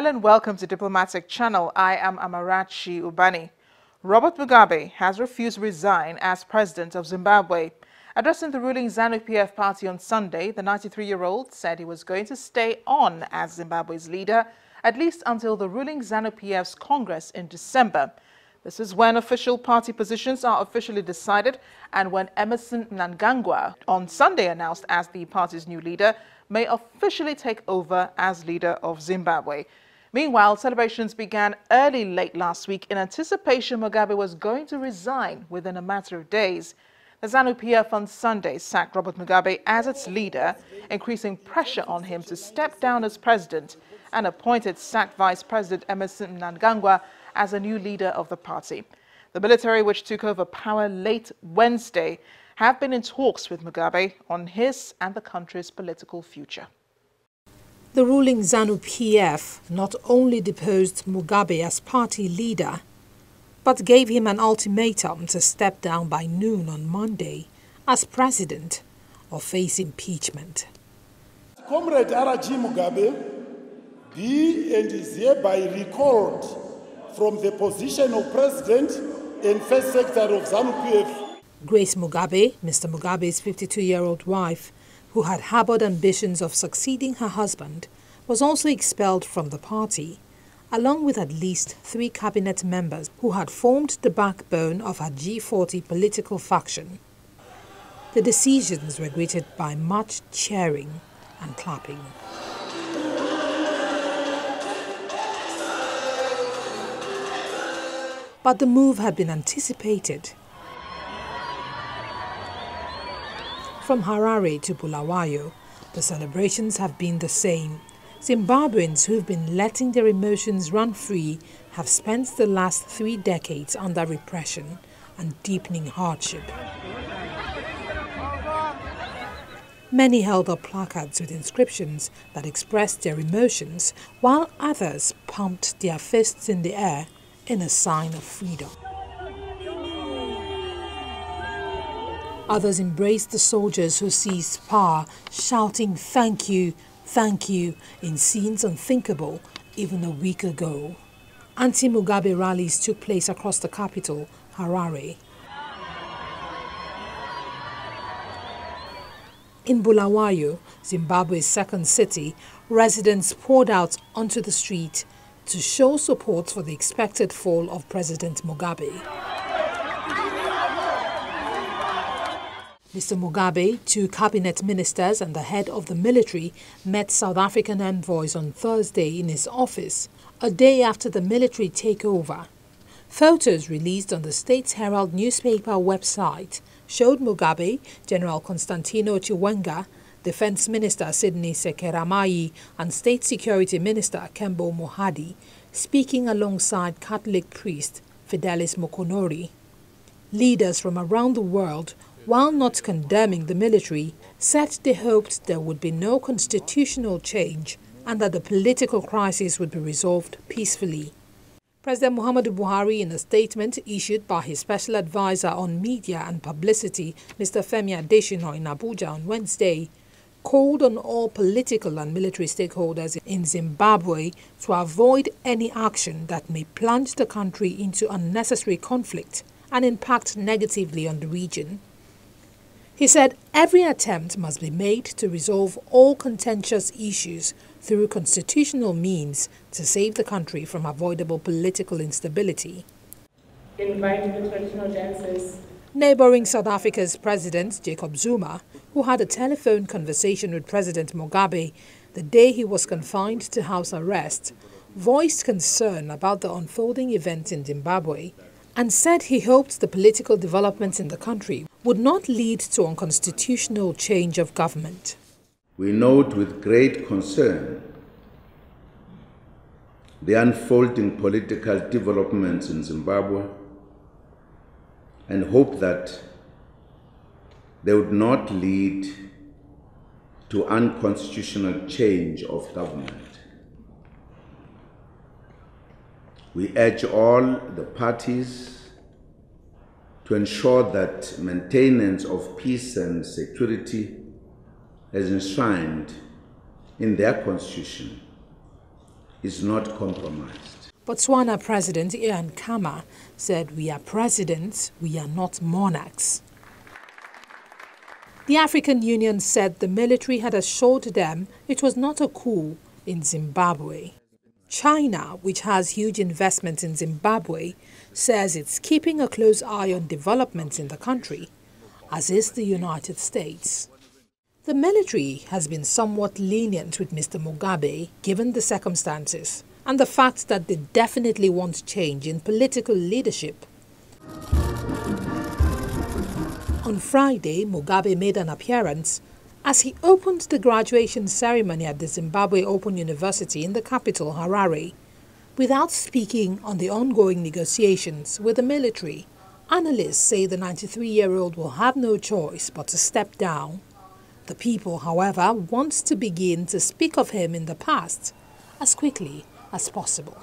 Smile and welcome to Diplomatic Channel. I am Amarachi Ubani. Robert Mugabe has refused to resign as president of Zimbabwe. Addressing the ruling ZANU-PF party on Sunday, the 93-year-old said he was going to stay on as Zimbabwe's leader, at least until the ruling ZANU-PF's Congress in December. This is when official party positions are officially decided and when Emmerson Mnangagwa on Sunday announced as the party's new leader may officially take over as leader of Zimbabwe. Meanwhile, celebrations began late last week in anticipation Mugabe was going to resign within a matter of days. The ZANU-PF on Sunday sacked Robert Mugabe as its leader, increasing pressure on him to step down as president, and appointed sacked Vice President Emmerson Mnangagwa as a new leader of the party. The military, which took over power late Wednesday, have been in talks with Mugabe on his and the country's political future. The ruling ZANU-PF not only deposed Mugabe as party leader, but gave him an ultimatum to step down by noon on Monday as president or face impeachment. Comrade R.G. Mugabe be and is hereby recalled from the position of president and first secretary of ZANU-PF. Grace Mugabe, Mr. Mugabe's 52-year-old wife, who had harbored ambitions of succeeding her husband, was also expelled from the party, along with at least 3 cabinet members who had formed the backbone of her G40 political faction. The decisions were greeted by much cheering and clapping. But the move had been anticipated. From Harare to Bulawayo, the celebrations have been the same. Zimbabweans who've been letting their emotions run free have spent the last 3 decades under repression and deepening hardship. Many held up placards with inscriptions that expressed their emotions, while others pumped their fists in the air in a sign of freedom. Others embraced the soldiers who seized power, shouting thank you, in scenes unthinkable even a week ago. Anti-Mugabe rallies took place across the capital, Harare. In Bulawayo, Zimbabwe's second city, residents poured out onto the street to show support for the expected fall of President Mugabe. Mr. Mugabe, 2 cabinet ministers and the head of the military met South African envoys on Thursday in his office, a day after the military takeover. Photos released on the State's Herald newspaper website showed Mugabe, General Constantino Chiwenga, Defense Minister Sidney Sekeramai and State Security Minister Kembo Mohadi speaking alongside Catholic priest Fidelis Mokonori. Leaders from around the world, while not condemning the military, said they hoped there would be no constitutional change and that the political crisis would be resolved peacefully. President Muhammadu Buhari, in a statement issued by his special advisor on media and publicity, Mr. Femi Adesina, in Abuja on Wednesday, called on all political and military stakeholders in Zimbabwe to avoid any action that may plunge the country into unnecessary conflict and impact negatively on the region. He said every attempt must be made to resolve all contentious issues through constitutional means to save the country from avoidable political instability. Invite the traditional dancers. Neighboring South Africa's President Jacob Zuma, who had a telephone conversation with President Mugabe the day he was confined to house arrest, voiced concern about the unfolding events in Zimbabwe and said he hoped the political developments in the country would not lead to unconstitutional change of government. We note with great concern the unfolding political developments in Zimbabwe and hope that they would not lead to unconstitutional change of government. We urge all the parties to ensure that maintenance of peace and security as enshrined in their constitution is not compromised. Botswana President Ian Khama said, "We are presidents, we are not monarchs." The African Union said the military had assured them it was not a coup in Zimbabwe. China, which has huge investments in Zimbabwe, says it's keeping a close eye on developments in the country, as is the United States. The military has been somewhat lenient with Mr. Mugabe given the circumstances and the fact that they definitely want change in political leadership. On Friday, Mugabe made an appearance as he opened the graduation ceremony at the Zimbabwe Open University in the capital, Harare. Without speaking on the ongoing negotiations with the military, analysts say the 93-year-old will have no choice but to step down. The people, however, want to begin to speak of him in the past as quickly as possible.